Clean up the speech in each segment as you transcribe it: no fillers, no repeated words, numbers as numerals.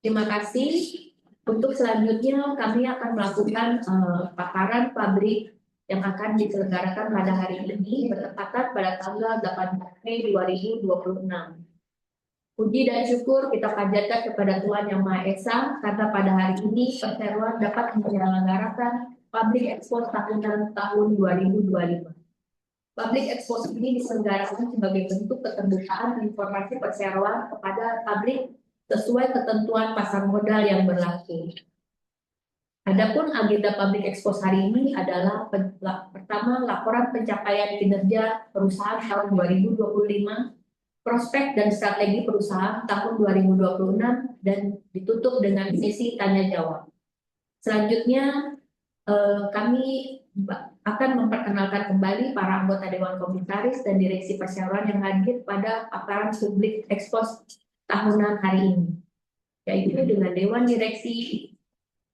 Terima kasih. Untuk selanjutnya kami akan melakukan paparan pabrik yang akan diselenggarakan pada hari ini bertepatan pada tanggal 18 Mei 2026. Puji dan syukur kita panjatkan kepada Tuhan Yang Maha Esa karena pada hari ini Perseroan dapat menyelenggarakan Public Expo tahunan tahun 2025. Public Expo ini diselenggarakan sebagai bentuk keterbukaan informasi perseroan kepada publik sesuai ketentuan pasar modal yang berlaku. Adapun agenda Public Expo hari ini adalah pertama, laporan pencapaian kinerja perusahaan tahun 2025, prospek dan strategi perusahaan tahun 2026, dan ditutup dengan sesi tanya jawab. Selanjutnya kami akan memperkenalkan kembali para anggota Dewan Komisaris dan Direksi Perseroan yang hadir pada paparan Public Expo tahunan hari ini, yaitu dengan Dewan Direksi,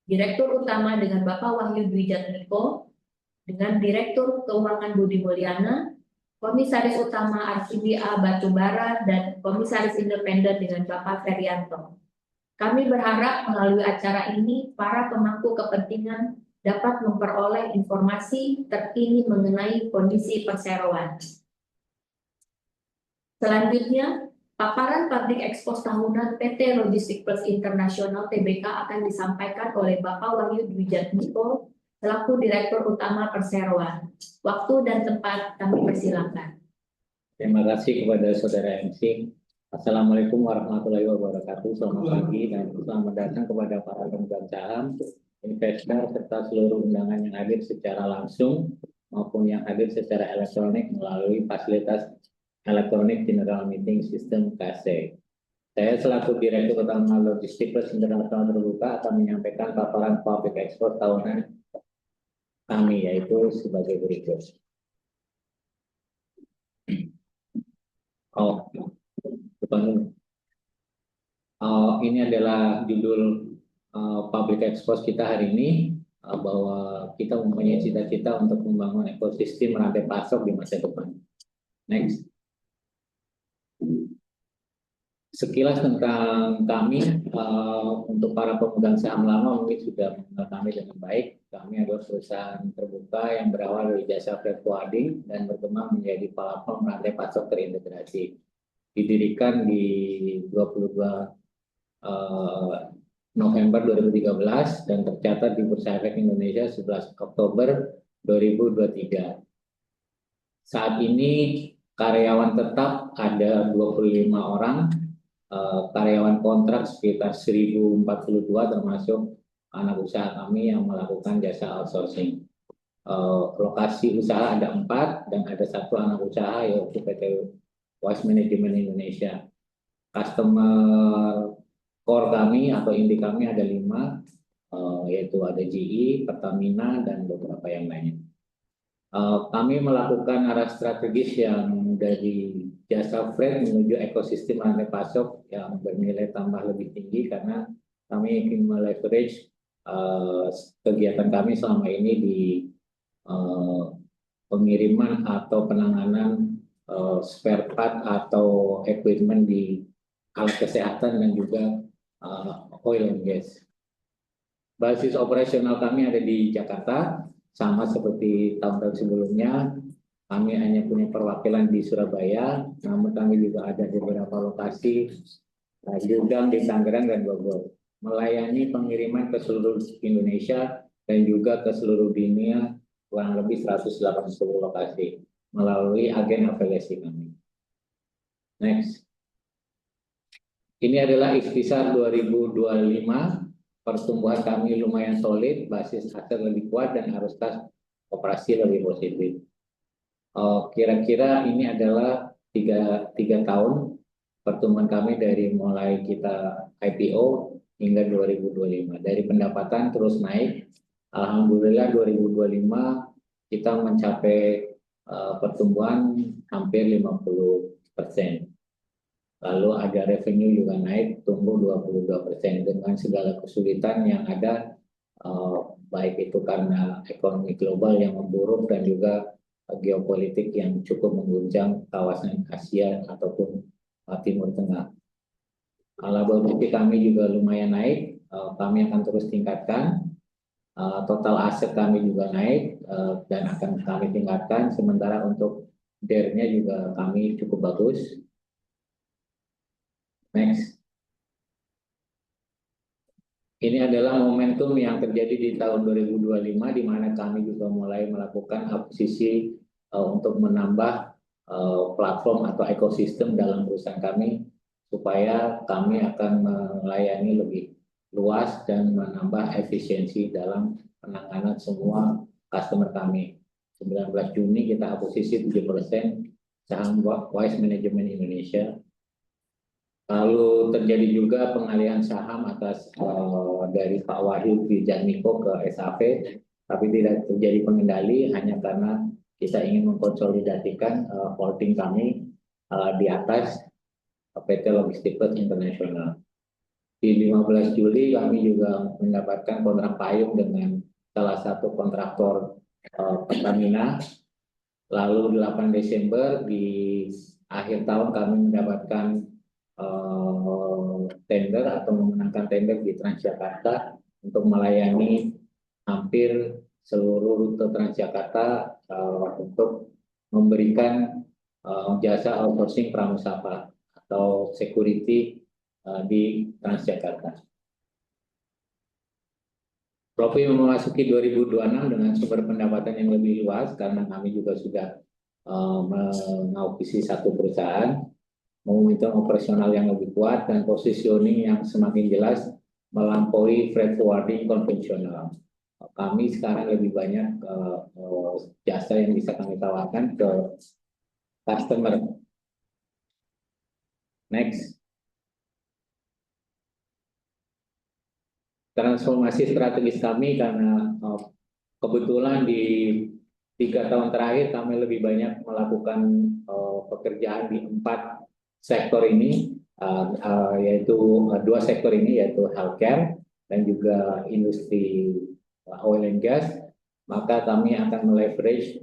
Direktur Utama dengan Bapak Wahyu Dwi Jatmiko, dengan Direktur Keuangan Budi Mulyana, Komisaris Utama RCBA Batubara, dan Komisaris Independen dengan Bapak Ferianto. Kami berharap melalui acara ini para pemangku kepentingan dapat memperoleh informasi terkini mengenai kondisi perseroan. Selanjutnya, paparan Public Expo tahunan PT Logistik Plus Internasional Tbk akan disampaikan oleh Bapak Wahyu Dwi Jatmiko selaku Direktur Utama Perseroan. Waktu dan tempat kami persilakan. Terima kasih kepada Saudara MC. Assalamualaikum warahmatullahi wabarakatuh. Selamat pagi dan selamat datang kepada para pemegang saham, investor, serta seluruh undangan yang hadir secara langsung maupun yang hadir secara elektronik melalui fasilitas Electronic General Meeting System KC. Saya selaku Direktur Utama Logistik Plus Internasional Terbuka akan menyampaikan paparan Public Expo tahunan kami, yaitu sebagai berikut. Ini adalah judul Public Expo kita hari ini, bahwa kita mempunyai cita-cita untuk membangun ekosistem rantai pasok di masa depan. Next. Sekilas tentang kami, untuk para pemegang saham lama mungkin sudah mengenal kami dengan baik. Kami adalah perusahaan terbuka yang berawal dari jasa freight forwarding dan berkembang menjadi platform rantai pasok terintegrasi. Didirikan di 22 November 2013 dan tercatat di Bursa Efek Indonesia 11 Oktober 2023. Saat ini karyawan tetap ada 25 orang, karyawan kontrak sekitar 1042 termasuk anak usaha kami yang melakukan jasa outsourcing. Lokasi usaha ada 4 dan ada 1 anak usaha yaitu PT Wise Management Indonesia. Customer core kami atau inti kami ada 5, yaitu ada GE, Pertamina, dan beberapa yang lainnya. Kami melakukan arah strategis yang dari jasa freight menuju ekosistem rantai pasok yang bernilai tambah lebih tinggi karena kami ingin meleverage kegiatan kami selama ini di pengiriman atau penanganan spare part atau equipment di alat kesehatan dan juga oil and gas. Basis operasional kami ada di Jakarta, sama seperti tahun-tahun sebelumnya. Kami hanya punya perwakilan di Surabaya, namun kami juga ada di beberapa lokasi di Gudang, di Tangerang, dan Bogor. Melayani pengiriman ke seluruh Indonesia dan juga ke seluruh dunia, kurang lebih 180 lokasi melalui agen afiliasi kami. Next. Ini adalah ikhtisar 2025. Pertumbuhan kami lumayan solid, basis aset lebih kuat, dan arus kas operasi lebih positif. Kira-kira ini adalah tiga tahun pertumbuhan kami dari mulai kita IPO hingga 2025. Dari pendapatan terus naik. Alhamdulillah 2025 kita mencapai pertumbuhan hampir 50%. Lalu ada revenue juga naik, tumbuh 22% dengan segala kesulitan yang ada, baik itu karena ekonomi global yang memburuk dan juga geopolitik yang cukup mengguncang kawasan Asia ataupun Timur Tengah. Laba bersih kami juga lumayan naik, kami akan terus tingkatkan. Total aset kami juga naik dan akan kami tingkatkan. Sementara untuk DER-nya juga kami cukup bagus. Next. Ini adalah momentum yang terjadi di tahun 2025 di mana kami juga mulai melakukan akuisisi untuk menambah platform atau ekosistem dalam perusahaan kami supaya kami akan melayani lebih luas dan menambah efisiensi dalam penanganan semua customer kami. 19 Juni kita akuisisi 7% saham Wise Management Indonesia. Lalu terjadi juga pengalihan saham atas dari Pak Wahyu Wijatmiko ke SAP, tapi tidak terjadi pengendali hanya karena kita ingin mengkonsolidasikan holding kami di atas PT Logistik Plus International. Di 15 Juli kami juga mendapatkan kontrak payung dengan salah satu kontraktor Pertamina. Lalu 8 Desember di akhir tahun kami mendapatkan tender atau memenangkan tender di Transjakarta untuk melayani hampir seluruh rute Transjakarta untuk memberikan jasa outsourcing pramusapa atau security di Transjakarta. Profi memasuki 2026 dengan sumber pendapatan yang lebih luas karena kami juga sudah mengakuisisi satu perusahaan, momentum operasional yang lebih kuat dan positioning yang semakin jelas melampaui freight forwarding konvensional. Kami sekarang lebih banyak jasa yang bisa kami tawarkan ke customer. Next. Transformasi strategis kami karena kebetulan di 3 tahun terakhir kami lebih banyak melakukan pekerjaan di 4 sektor ini, yaitu 2 sektor ini yaitu healthcare dan juga industri oil and gas. Maka kami akan meleverage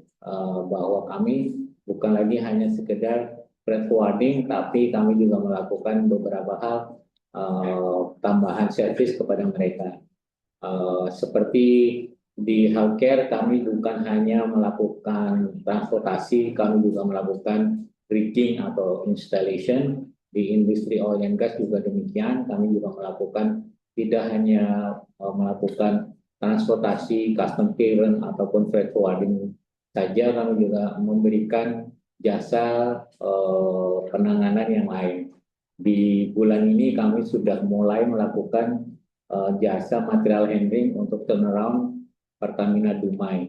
bahwa kami bukan lagi hanya sekedar freight forwarding, tapi kami juga melakukan beberapa hal tambahan servis kepada mereka. Seperti di healthcare kami bukan hanya melakukan transportasi, kami juga melakukan rigging atau installation. Di industri oil and gas juga demikian, kami juga melakukan tidak hanya melakukan transportasi, custom clearance ataupun freight forwarding saja, kami juga memberikan jasa penanganan yang lain. Di bulan ini kami sudah mulai melakukan jasa material handling untuk turnaround Pertamina Dumai.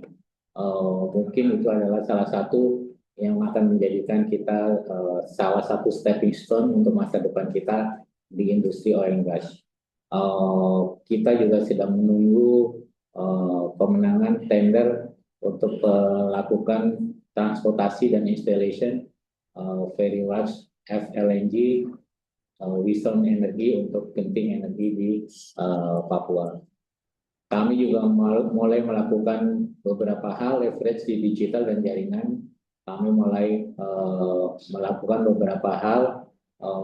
Mungkin itu adalah salah satu yang akan menjadikan kita salah satu stepping stone untuk masa depan kita di industri oil and gas. Kita juga sedang menunggu pemenangan tender untuk melakukan transportasi dan installation very large FLNG Wisdom Energy untuk Genting Energi di Papua. Kami juga mulai melakukan beberapa hal leverage di digital dan jaringan. Kami mulai melakukan beberapa hal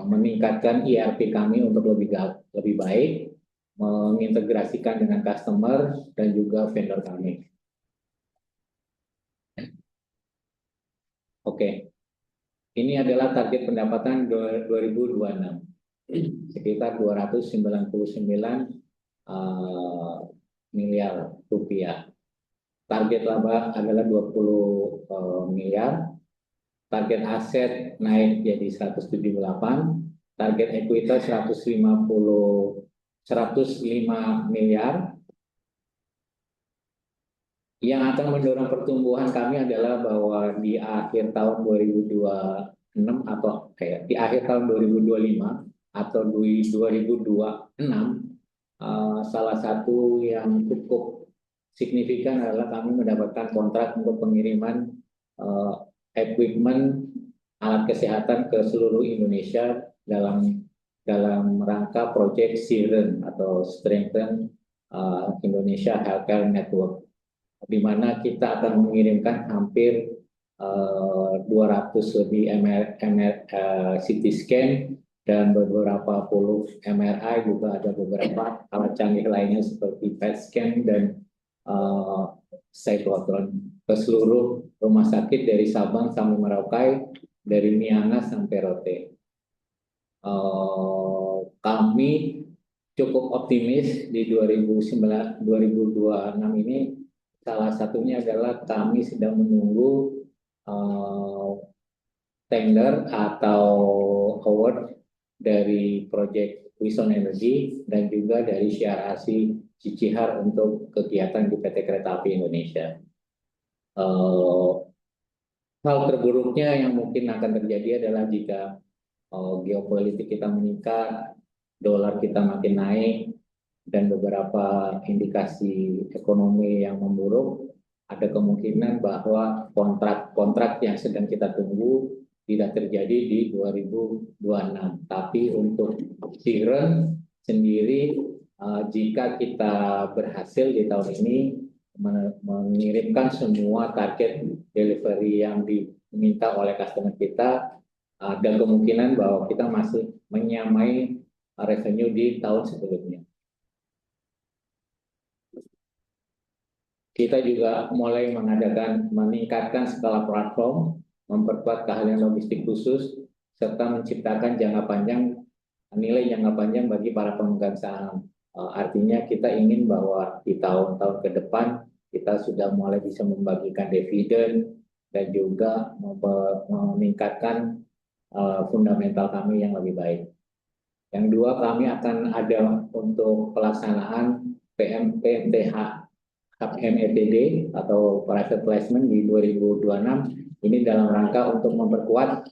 meningkatkan ERP kami untuk lebih baik, mengintegrasikan dengan customer dan juga vendor kami. Oke. Ini adalah target pendapatan 2026, sekitar 299 miliar rupiah. Target laba adalah 20 miliar. Target aset naik jadi 178. Target ekuitas 105 miliar. Yang akan mendorong pertumbuhan kami adalah bahwa di akhir tahun 2026 atau di akhir tahun 2025 atau di 2026 salah satu yang cukup signifikan adalah kami mendapatkan kontrak untuk pengiriman equipment alat kesehatan ke seluruh Indonesia dalam rangka proyek SIREN atau Strengthen Indonesia Healthcare Network, di mana kita akan mengirimkan hampir 200 lebih CT scan dan beberapa puluh MRI, juga ada beberapa alat canggih lainnya seperti PET scan dan cyclotron ke seluruh rumah sakit dari Sabang sampai Merauke, dari Miangas sampai Rote. Kami cukup optimis di 2026 ini. Salah satunya adalah kami sedang menunggu tender atau award dari proyek Wison Energy dan juga dari CRRC Cicihar untuk kegiatan di PT Kereta Api Indonesia. Hal terburuknya yang mungkin akan terjadi adalah jika geopolitik kita meningkat, dolar kita makin naik, dan beberapa indikasi ekonomi yang memburuk, ada kemungkinan bahwa kontrak-kontrak yang sedang kita tunggu tidak terjadi di 2026. Tapi untuk Siren sendiri, jika kita berhasil di tahun ini mengirimkan semua target delivery yang diminta oleh customer kita, ada kemungkinan bahwa kita masih menyamai revenue di tahun sebelumnya. Kita juga mulai meningkatkan skala platform, memperkuat keahlian logistik khusus, serta menciptakan nilai jangka panjang bagi para pemegang saham. Artinya kita ingin bahwa di tahun-tahun ke depan kita sudah mulai bisa membagikan dividen dan juga meningkatkan fundamental kami yang lebih baik. Yang dua, kami akan ada untuk pelaksanaan PMTH METD atau private placement di 2026 ini dalam rangka untuk memperkuat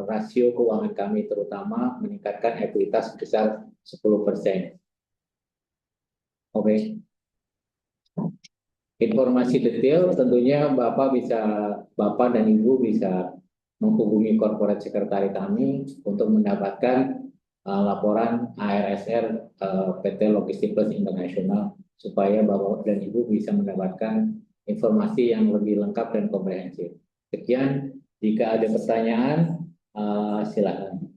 rasio keuangan kami, terutama meningkatkan ekuitas sebesar 10%. Oke. Informasi detail tentunya Bapak dan Ibu bisa menghubungi corporate secretary kami untuk mendapatkan laporan ARSR PT Logistik Plus International, supaya Bapak dan Ibu bisa mendapatkan informasi yang lebih lengkap dan komprehensif. Sekian, jika ada pertanyaan, silakan.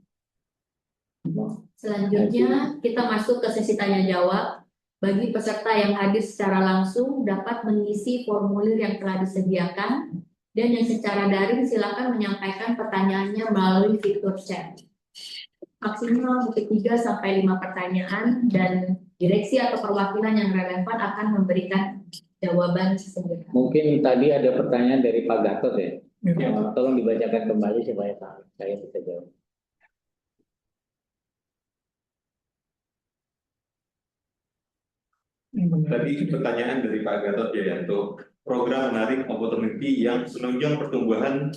Selanjutnya kita masuk ke sesi tanya jawab. Bagi peserta yang hadir secara langsung dapat mengisi formulir yang telah disediakan, dan yang secara daring silakan menyampaikan pertanyaannya melalui fitur chat. Maksimal 3-5 pertanyaan, dan direksi atau perwakilan yang relevan akan memberikan jawaban segera. Mungkin tadi ada pertanyaan dari Pak Gatot ya. Tolong dibacakan kembali supaya saya bisa jawab. Tadi pertanyaan dari Pak Gatot Jayanto, program menarik opportunity yang menunjang pertumbuhan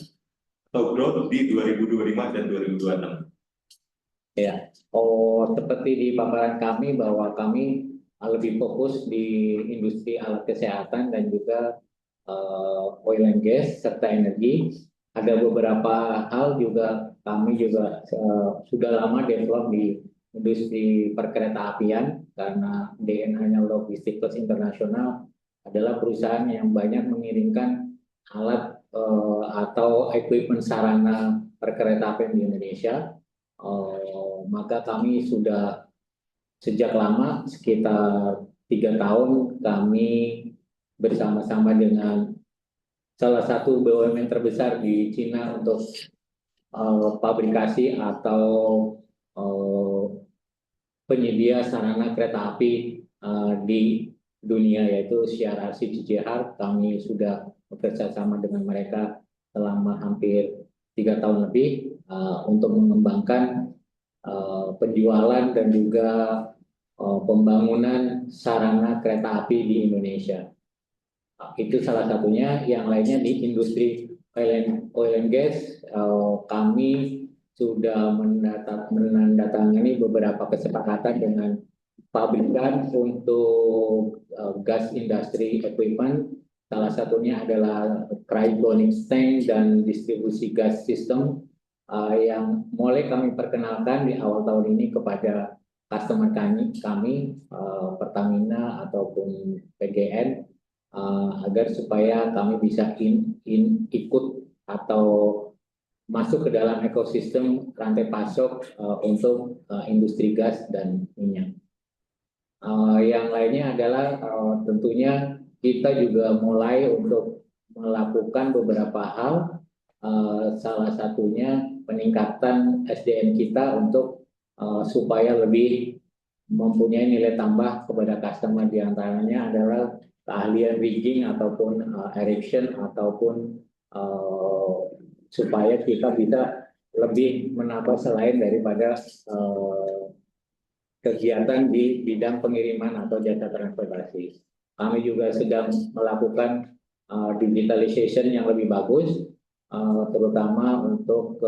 atau growth di 2025 dan 2026. Ya, seperti di paparan kami bahwa kami lebih fokus di industri alat kesehatan dan juga oil and gas serta energi. Ada beberapa hal juga kami juga sudah lama develop di industri perkereta-apian, karena DNA-nya Logistik Plus International adalah perusahaan yang banyak mengirimkan alat atau equipment sarana perkereta-apian di Indonesia. Maka kami sudah sejak lama, sekitar 3 tahun, kami bersama-sama dengan salah satu BUMN terbesar di Cina untuk pabrikasi atau penyedia sarana kereta api di dunia, yaitu CRRC Cicihar. Kami sudah bekerja sama dengan mereka selama hampir 3 tahun lebih untuk mengembangkan penjualan dan juga pembangunan sarana kereta api di Indonesia. Itu salah satunya. Yang lainnya di industri oil and gas, kami sudah menandatangani beberapa kesepakatan dengan pabrikan untuk gas industry equipment. Salah satunya adalah cryogenic tank dan distribusi gas system yang mulai kami perkenalkan di awal tahun ini kepada customer kami Pertamina ataupun PGN, agar supaya kami bisa ikut atau masuk ke dalam ekosistem rantai pasok untuk industri gas dan minyak. Yang lainnya adalah tentunya kita juga mulai untuk melakukan beberapa hal, salah satunya peningkatan SDM kita untuk supaya lebih mempunyai nilai tambah kepada customer, diantaranya adalah keahlian rigging ataupun erection ataupun supaya kita bisa lebih menambah selain daripada kegiatan di bidang pengiriman atau jasa transportasi. Kami juga sedang melakukan digitalization yang lebih bagus, terutama untuk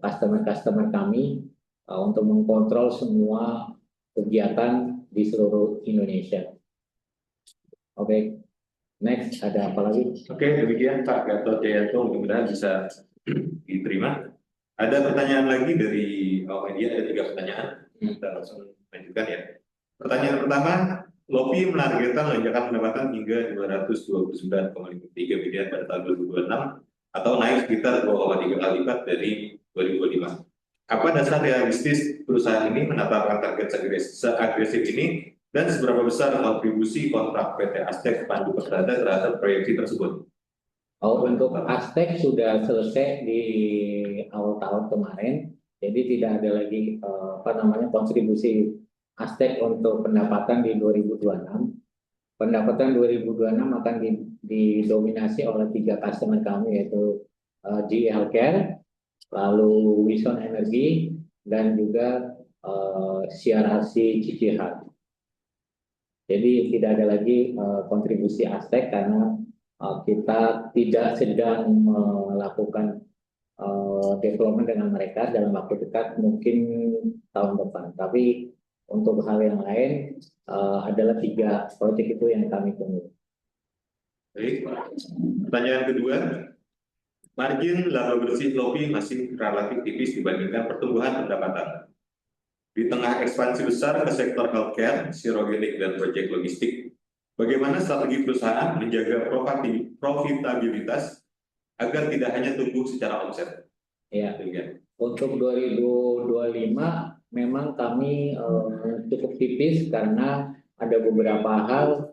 customer-customer kami untuk mengkontrol semua kegiatan di seluruh Indonesia. Oke, next ada apa lagi? Oke, demikian Pak Gatot Jayanto, mudah-mudahan bisa diterima. Ada pertanyaan lagi dari awak media, ada 3 pertanyaan. Kita langsung lanjutkan ya. Pertanyaan pertama, Lopi menargetkan lonjakan pendapatan hingga 229,53 miliar pada tahun 2026 atau naik sekitar 2,3 kali lipat dari 2025. Apa dasar realistis perusahaan ini menetapkan target seagresif ini dan seberapa besar kontribusi kontrak PT Aztec Pandu Persada terhadap proyeksi tersebut? Untuk Aztec sudah selesai di awal tahun kemarin, jadi tidak ada lagi kontribusi Aztec untuk pendapatan di 2026. Pendapatan 2026 akan didominasi oleh 3 customer kami, yaitu GE Healthcare, lalu Wison Energy, dan juga CRRC Ciciha. Jadi tidak ada lagi kontribusi Aztec karena kita tidak sedang melakukan development dengan mereka dalam waktu dekat, mungkin tahun depan. Tapi untuk hal yang lain adalah 3 proyek itu yang kami tunggu. Baik. Pertanyaan kedua, margin laba bersih Lopi masih relatif tipis dibandingkan pertumbuhan pendapatan. Di tengah ekspansi besar ke sektor healthcare, sirogenik, dan proyek logistik, bagaimana strategi perusahaan menjaga profitabilitas agar tidak hanya tumbuh secara omset? Ya, untuk 2025 memang kami cukup tipis karena ada beberapa hal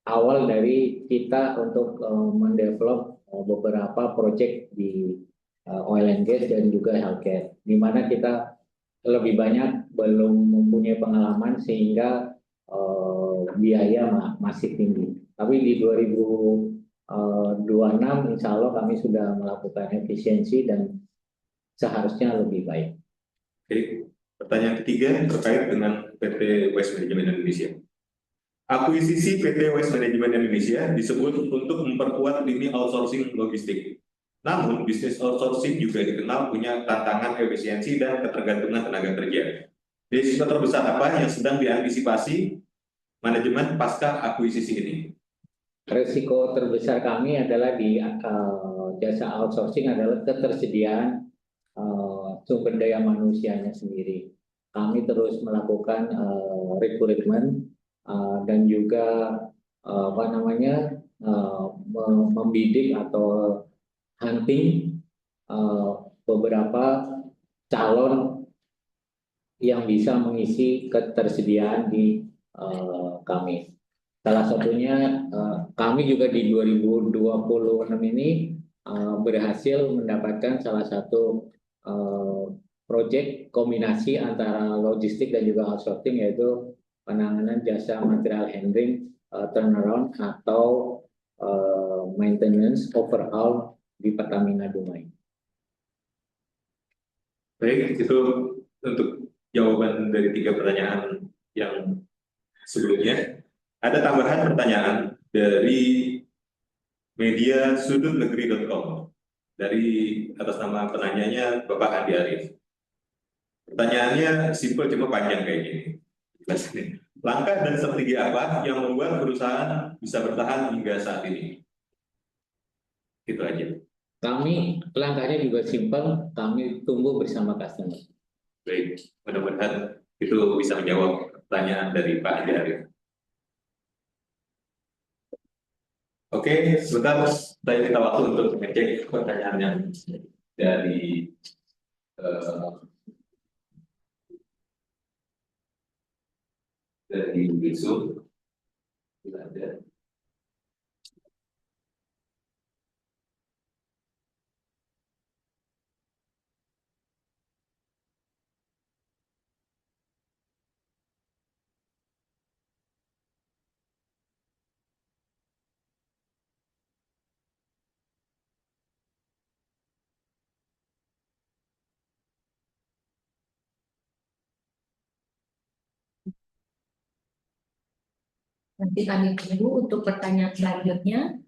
awal dari kita untuk mendevelop beberapa proyek di oil and gas dan juga healthcare, di mana kita lebih banyak belum mempunyai pengalaman sehingga biaya masih tinggi. Tapi di 2026 insya Allah kami sudah melakukan efisiensi dan seharusnya lebih baik. Oke. Pertanyaan ketiga terkait dengan PT Waste Management Indonesia. Akuisisi PT Waste Management Indonesia disebut untuk memperkuat lini outsourcing logistik. Namun, bisnis outsourcing juga dikenal punya tantangan efisiensi dan ketergantungan tenaga kerja. Risiko terbesar apa yang sedang diantisipasi manajemen pasca akuisisi ini? Risiko terbesar kami adalah di jasa outsourcing adalah ketersediaan sumber daya manusianya sendiri. Kami terus melakukan rekrutmen dan juga membidik atau hunting beberapa calon yang bisa mengisi ketersediaan di kami. Salah satunya kami juga di 2026 ini berhasil mendapatkan salah satu proyek kombinasi antara logistik dan juga outsourcing, yaitu penanganan jasa material handling, turnaround atau maintenance overhaul di Pertamina Dumai. Baik, itu untuk jawaban dari 3 pertanyaan yang sebelumnya. Ada tambahan pertanyaan dari media sudutnegeri.com dari atas nama penanyanya Bapak Andi Arif. Pertanyaannya simpel cuma panjang kayak gini. Langkah dan strategi apa yang membuat perusahaan bisa bertahan hingga saat ini? Itu aja. Kami langkahnya juga simpel, kami tumbuh bersama customer. Baik, mudah-mudahan itu bisa menjawab pertanyaan dari Pak Andi Arif. Oke, sebentar saya minta waktu untuk mengecek pertanyaan yang dari eh, Zoom. Tidak ada. Nanti kami tunggu untuk pertanyaan selanjutnya.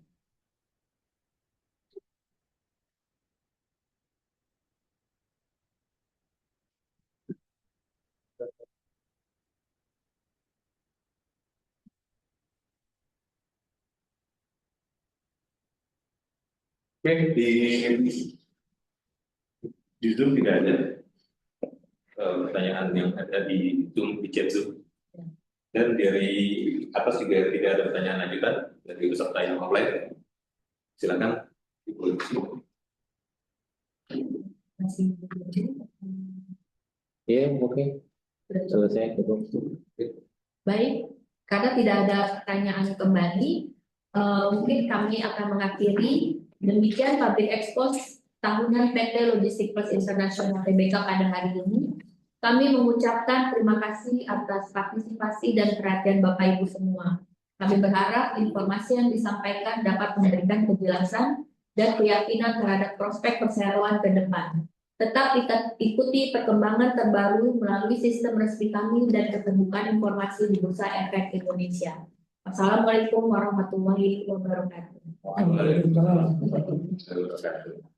Oke, di Zoom tidak ada pertanyaan yang ada di Zoom, di chat Zoom. Dan dari atas juga tidak ada pertanyaan lanjutan dari peserta yang offline. Silakan diproduksi. Masih Ya, oke. Selesai. Cukup. baik, karena tidak ada pertanyaan kembali, mungkin kami akan mengakhiri demikian Public Expose tahunan PT Logistik Plus International Tbk pada hari ini. Kami mengucapkan terima kasih atas partisipasi dan perhatian Bapak Ibu semua. Kami berharap informasi yang disampaikan dapat memberikan kejelasan dan keyakinan terhadap prospek perseroan ke depan. Tetap ikuti perkembangan terbaru melalui sistem resmi kami dan keterbukaan informasi di Bursa Efek Indonesia. Wassalamualaikum warahmatullahi wabarakatuh. Waalaikumsalam warahmatullahi wabarakatuh.